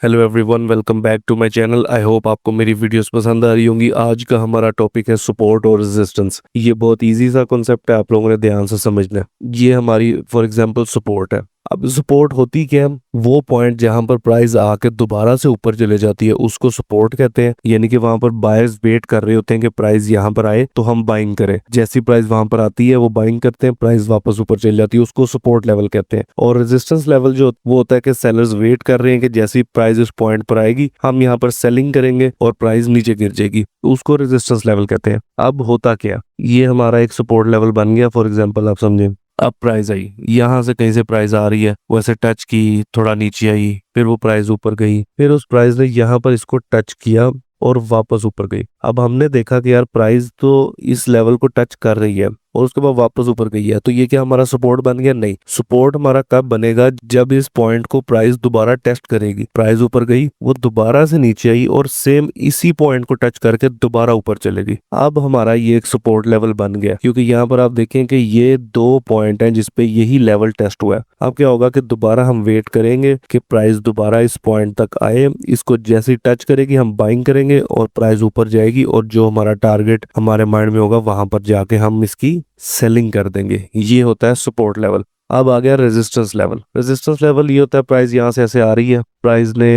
Hello everyone, welcome back to my channel. I hope आपको मेरी videos पसंद आ रही होंगी। आज का हमारा टॉपिक है सपोर्ट और रेजिस्टेंस। ये बहुत इजी सा कॉन्सेप्ट है, आप लोगों ने ध्यान से समझना है। ये हमारी फॉर एग्जांपल सपोर्ट है। अब सपोर्ट होती क्या है? वो पॉइंट जहां पर प्राइस आके दोबारा से ऊपर चले जाती है उसको सपोर्ट कहते हैं। यानी कि वहां पर बायर्स वेट कर रहे होते हैं कि प्राइस यहां पर आए तो हम बाइंग करें। जैसी प्राइस वहां पर आती है वो बाइंग करते हैं, प्राइस वापस ऊपर चली जाती है, उसको सपोर्ट लेवल कहते हैं। और रेजिस्टेंस लेवल जो वो होता है कि सेलर्स वेट कर रहे हैं कि जैसी प्राइस उस पॉइंट पर आएगी हम यहाँ पर सेलिंग करेंगे और प्राइस नीचे गिर जाएगी, तो उसको रेजिस्टेंस लेवल कहते हैं। अब होता क्या, ये हमारा एक सपोर्ट लेवल बन गया। फॉर एग्जाम्पल आप समझे, अब प्राइस आई, यहां से कहीं से प्राइस आ रही है, वैसे टच की, थोड़ा नीचे आई, फिर वो प्राइस ऊपर गई, फिर उस प्राइस ने यहाँ पर इसको टच किया और वापस ऊपर गई। अब हमने देखा कि यार प्राइस तो इस लेवल को टच कर रही है और उसके बाद वापस ऊपर गई है, तो ये क्या हमारा सपोर्ट बन गया? नहीं। सपोर्ट हमारा कब बनेगा? जब इस पॉइंट को प्राइस दोबारा टेस्ट करेगी। प्राइस ऊपर गई, वो दोबारा से नीचे आई और सेम इसी पॉइंट को टच करके दोबारा ऊपर चलेगी। अब हमारा ये एक सपोर्ट लेवल बन गया, क्योंकि यहाँ पर आप देखें कि ये दो पॉइंट हैं जिसपे यही लेवल टेस्ट हुआ है। अब क्या होगा कि दोबारा हम वेट करेंगे कि प्राइस दोबारा इस पॉइंट तक आए, इसको जैसे टच करेगी हम बाइंग करेंगे और प्राइस ऊपर जाएगी और जो हमारा टारगेट हमारे माइंड में होगा वहां पर जाके हम इसकी सेलिंग कर देंगे। ये होता है सपोर्ट लेवल। अब आ गया रेजिस्टेंस लेवल। रेजिस्टेंस लेवल ये होता है प्राइस यहां से ऐसे आ रही है, प्राइस ने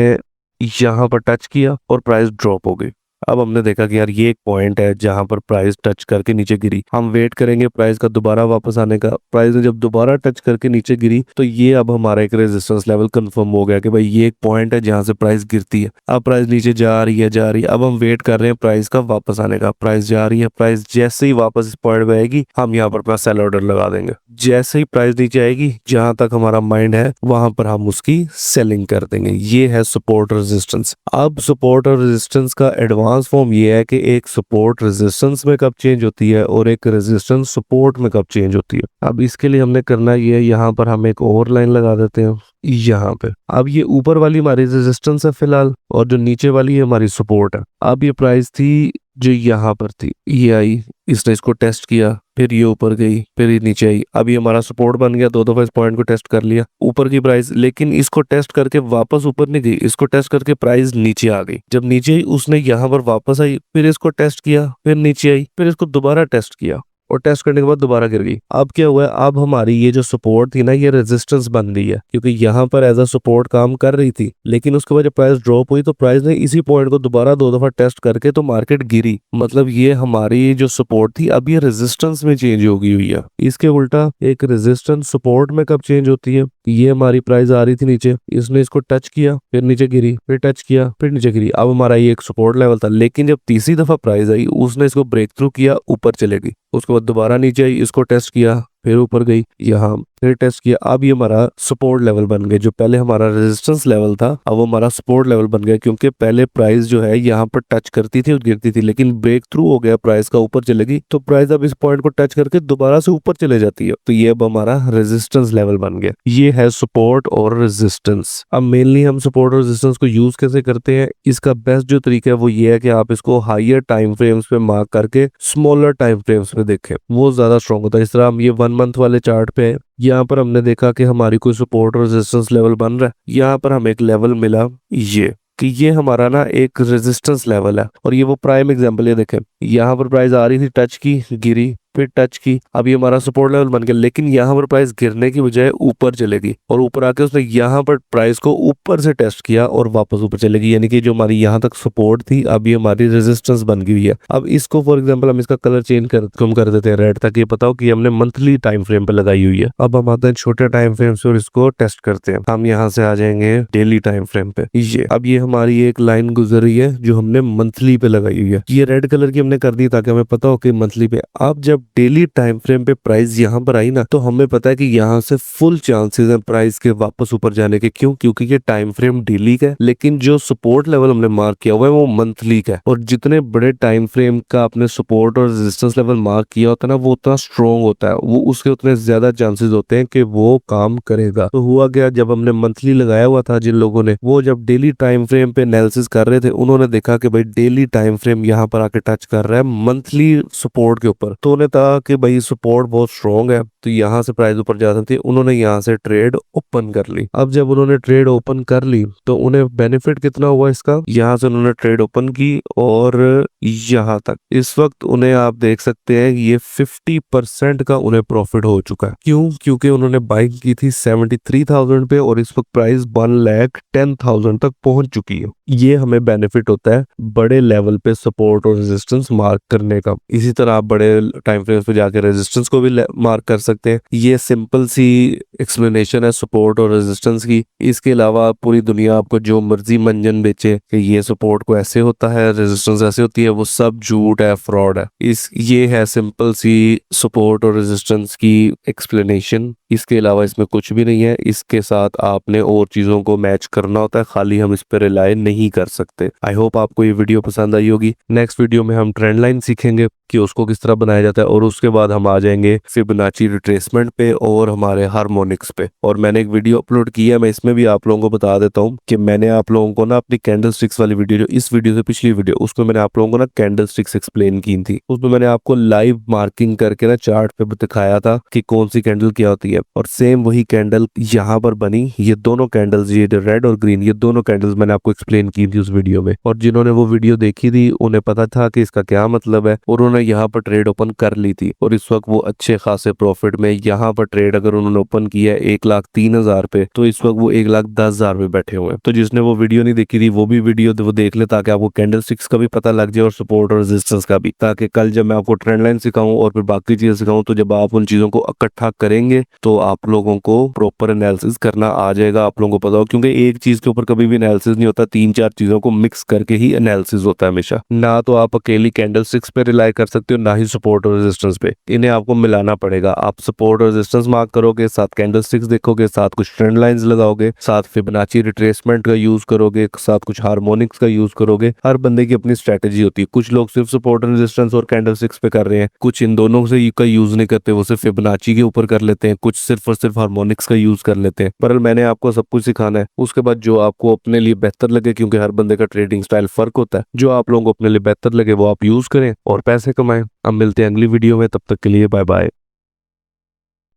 यहां पर टच किया और प्राइस ड्रॉप हो गई। अब हमने देखा कि यार ये एक पॉइंट है जहां पर प्राइस टच करके नीचे गिरी, हम वेट करेंगे प्राइस का दोबारा वापस आने का। प्राइस ने जब दोबारा टच करके नीचे गिरी तो ये अब हमारा एक रेजिस्टेंस लेवल कंफर्म हो गया कि भाई ये एक पॉइंट है जहां से प्राइस गिरती है। अब प्राइस नीचे जा रही है, जा रही है, अब हम वेट कर रहे हैं प्राइस का वापस आने का। प्राइस जा रही है, प्राइस जैसे ही वापस इस पॉइंट पे आएगी हम यहाँ पर अपना सेल ऑर्डर लगा देंगे। जैसे ही प्राइस नीचे आएगी, जहां तक हमारा माइंड है वहां पर हम उसकी सेलिंग कर देंगे। ये है सपोर्ट रेजिस्टेंस। अब सपोर्ट और रेजिस्टेंस का एडवांस फॉर्म ये है कि एक सपोर्ट रेजिस्टेंस में कब चेंज होती है और एक रेजिस्टेंस सपोर्ट में कब चेंज होती है। अब इसके लिए हमने करना ये, यहाँ पर हम एक और लाइन लगा देते हैं यहाँ पे। अब ये ऊपर वाली हमारी रेजिस्टेंस है फिलहाल और जो नीचे वाली है हमारी सपोर्ट है। अब ये प्राइस थी जो यहाँ पर थी, ये आई, इसने इसको टेस्ट किया, फिर ये ऊपर गई, फिर ये नीचे आई। अब ये हमारा सपोर्ट बन गया, दो दफा इस पॉइंट को टेस्ट कर लिया, ऊपर की प्राइस, लेकिन इसको टेस्ट करके वापस ऊपर नहीं गई, इसको टेस्ट करके प्राइस नीचे आ गई। जब नीचे आई उसने यहाँ पर वापस आई, फिर इसको टेस्ट किया, फिर नीचे आई, फिर इसको दोबारा टेस्ट किया और टेस्ट करने के बाद दोबारा गिर गई। अब क्या हुआ है, अब हमारी ये जो सपोर्ट थी ना ये रेजिस्टेंस बन गई है, क्योंकि यहाँ पर एज अ सपोर्ट काम कर रही थी, लेकिन उसके बाद जब प्राइस ड्रॉप हुई तो प्राइस ने इसी पॉइंट को दोबारा दो दफा टेस्ट करके तो मार्केट गिरी। मतलब ये हमारी जो सपोर्ट थी अब ये रेजिस्टेंस में चेंज हो गई हुई है। इसके उल्टा एक रेजिस्टेंस सपोर्ट में कब चेंज होती है? ये हमारी प्राइस आ रही थी नीचे, इसने इसको टच किया, फिर नीचे गिरी, फिर टच किया, फिर नीचे गिरी। अब हमारा ये एक सपोर्ट लेवल था, लेकिन जब तीसरी दफा प्राइस आई उसने इसको ब्रेक थ्रू किया, ऊपर चलेगी। उसके बाद दोबारा नीचे आई, इसको टेस्ट किया, फिर ऊपर गई, यहाँ फिर टेस्ट किया। अब ये हमारा सपोर्ट लेवल बन गया। जो पहले हमारा रेजिस्टेंस लेवल था अब वो हमारा सपोर्ट लेवल बन गया, क्योंकि पहले प्राइस जो है यहाँ पर टच करती थी और गिरती थी, लेकिन ब्रेक थ्रू हो गया प्राइस का, ऊपर चलेगी, तो प्राइस अब इस पॉइंट को टच करके दोबारा से ऊपर चले जाती है, तो ये अब हमारा रेजिस्टेंस लेवल बन गया। ये है सपोर्ट और रेजिस्टेंस। अब मेनली हम सपोर्ट और रेजिस्टेंस को यूज कैसे करते हैं? इसका बेस्ट जो तरीका है वो ये है कि आप इसको हाइयर टाइम फ्रेम्स पे मार्क करके स्मॉलर टाइम फ्रेम्स पे देखें, वो ज्यादा स्ट्रॉन्ग होता है। इस तरह हम ये 1 मंथ वाले चार्ट पे है, यहाँ पर हमने देखा कि हमारी कोई सपोर्ट और रेजिस्टेंस लेवल बन रहा है, यहाँ पर हमें एक लेवल मिला ये कि ये हमारा ना एक रेजिस्टेंस लेवल है। और ये वो प्राइम एग्जांपल, ये देखें यहाँ पर प्राइस आ रही थी, टच की, गिरी, फिर टच की, अब ये हमारा सपोर्ट लेवल बन गया। लेकिन यहाँ पर प्राइस गिरने की बजाय ऊपर चलेगी और ऊपर आके उसने यहाँ पर प्राइस को ऊपर से टेस्ट किया और वापस ऊपर चलेगी, यानी कि जो हमारी यहाँ तक सपोर्ट थी अब ये हमारी रेजिस्टेंस बन गई है। अब इसको फॉर एग्जांपल हम इसका कलर चेंज कर देते हैं रेड, ताकि ये पता हो कि हमने मंथली टाइम फ्रेम पे लगाई हुई है। अब हम आते हैं छोटे टाइम फ्रेम से और इसको टेस्ट करते हैं। हम यहाँ से आ जाएंगे डेली टाइम फ्रेम पे। ये अब ये हमारी एक लाइन गुजर रही है जो हमने मंथली पे लगाई हुई है, ये रेड कलर की हमने कर दी ताकि हमें पता हो कि मंथली पे। अब जब डेली टाइम फ्रेम पे प्राइस यहाँ पर आई ना, तो हमें पता है कि यहाँ से फुल चांसेस हैं प्राइस के वापस ऊपर जाने के। क्यों? क्योंकि ये टाइम फ्रेम डेली का है, लेकिन जो सपोर्ट लेवल हमने मार्क किया हुआ है वो मंथली का है। और जितने बड़े टाइम फ्रेम का आपने सपोर्ट और रेजिस्टेंस लेवल मार्क किया होता है ना, वो उतना स्ट्रॉन्ग होता है, वो उसके उतने ज्यादा चांसेस होते हैं कि वो काम करेगा। तो हुआ गया, जब हमने मंथली लगाया हुआ था जिन लोगों ने, वो जब डेली टाइम फ्रेम पे एनालिसिस कर रहे थे उन्होंने देखा कि भाई डेली टाइम फ्रेम यहाँ पर आके टच कर रहा है मंथली सपोर्ट के ऊपर, तो उन्हें था कि भाई सपोर्ट बहुत स्ट्रॉन्ग है तो यहाँ से प्राइस ऊपर जा सकती है, उन्होंने यहाँ से ट्रेड ओपन कर ली। अब जब उन्होंने ट्रेड ओपन कर ली तो उन्हें बेनिफिट कितना हुआ इसका, यहाँ से उन्होंने ट्रेड ओपन की और यहाँ तक इस वक्त उन्हें आप देख सकते हैं ये 50% का उन्हें प्रॉफिट हो चुका है। क्यों? क्योंकि उन्होंने बाइंग की थी 73,000 पे और इस वक्त प्राइस 1,10,000 तक पहुंच चुकी है। ये हमें बेनिफिट होता है बड़े लेवल पे सपोर्ट और रेजिस्टेंस मार्क करने का। इसी तरह आप बड़े टाइम फ्रेम्स पे जाकर रेजिस्टेंस को भी मार्क कर सकते हैं। ये सिंपल सी एक्सप्लेनेशन है सपोर्ट और रेजिस्टेंस की। इसके अलावा पूरी दुनिया आपको जो मर्जी मंजन बेचे कि ये सपोर्ट को ऐसे होता है, रेजिस्टेंस ऐसे होती है, वो सब झूठ है, फ्रॉड है। ये है सिंपल सी सपोर्ट और रेजिस्टेंस की एक्सप्लेनेशन। इसके अलावा इसमें कुछ भी नहीं है। इसके साथ आपने और चीजों को मैच करना होता है, खाली हम इस पर रिलाय नहीं कर सकते। आई होप आपको ये वीडियो पसंद आई होगी। नेक्स्ट वीडियो में हम ट्रेंड लाइन सीखेंगे कि उसको किस तरह बनाया जाता है और उसके बाद हम आ जाएंगे फिबोनाची रिट्रेसमेंट पे और हमारे हार्मोनिक्स पे। और मैंने एक वीडियो अपलोड की है, मैं इसमें भी आप लोगों को बता देता हूँ कि मैंने आप लोगों को ना अपनी कैंडल स्टिक्स वाली वीडियो, जो इस वीडियो से पिछली वीडियो, उसमें मैंने आप लोगों को ना कैंडल स्टिक्स एक्सप्लेन की थी। उसमें मैंने आपको लाइव मार्किंग करके ना चार्ट पे दिखाया था कि कौन सी कैंडल क्या होती है। और सेम वही कैंडल यहाँ पर बनी। ये दोनों कैंडल्स, ये जो रेड और ग्रीन, ये दोनों कैंडल्स मैंने आपको एक्सप्लेन की थी उस वीडियो में। और जिन्होंने वो वीडियो देखी थी उन्हें पता था कि इसका क्या मतलब है और उन्होंने यहाँ पर ट्रेड ओपन कर ली थी। और इस वक्त वो अच्छे खासे प्रॉफिट में, यहाँ पर ट्रेड अगर उन्होंने ओपन किया है 1,03,000 पे, तो इस वक्त वो 1,10,000 पे बैठे हुए हैं। तो जिसने वो वीडियो नहीं देखी थी वो भी वीडियो वो देख ले, ताकि आपको कैंडल स्टिक्स का भी पता लग जाए और सपोर्ट और रेजिस्टेंस का भी, ताकि कल जब मैं आपको ट्रेंड लाइन सिखाऊं और फिर बाकी चीजें सिखाऊं तो जब आप उन चीजों को इकट्ठा करेंगे तो आप लोगों को प्रॉपर एनालिसिस करना आ जाएगा, आप लोगों को पता हो। क्योंकि एक चीज के ऊपर कभी भी एनालिसिस नहीं होता, 3-4 चीजों को मिक्स करके ही एनालिसिस होता है हमेशा। ना तो आप अकेली कैंडल स्टिक्स पे रिलाई कर सकते हो, ना ही सपोर्ट और रेजिस्टेंस पे। इन्हें आपको मिलाना पड़ेगा। आप सपोर्ट और रेजिस्टेंस मार्क करोगे, साथ कैंडल स्टिक्स देखोगे, साथ कुछ ट्रेंड लाइंस लगाओगे, साथ फिबोनाची रिट्रेसमेंट का यूज करोगे, साथ कुछ हार्मोनिक्स का यूज करोगे। हर बंदे की अपनी स्ट्रेटेजी होती है। कुछ लोग सिर्फ सपोर्ट और रेजिस्टेंस और कैंडल स्टिक्स पे कर रहे हैं, कुछ इन दोनों से का यूज नहीं करते, वो सिर्फ फिबोनाची के ऊपर कर लेते हैं, कुछ सिर्फ और सिर्फ हार्मोनिक्स का यूज कर लेते हैं। पर मैंने आपको सब कुछ सिखाना है। उसके बाद जो आपको अपने लिए बेहतर लगे, क्योंकि हर बंदे का ट्रेडिंग स्टाइल फर्क होता है, जो आप लोगों को अपने लिए बेहतर लगे वो आप यूज करें और पैसे कमाएं। अब मिलते हैं अगली वीडियो में, तब तक के लिए बाय बाय।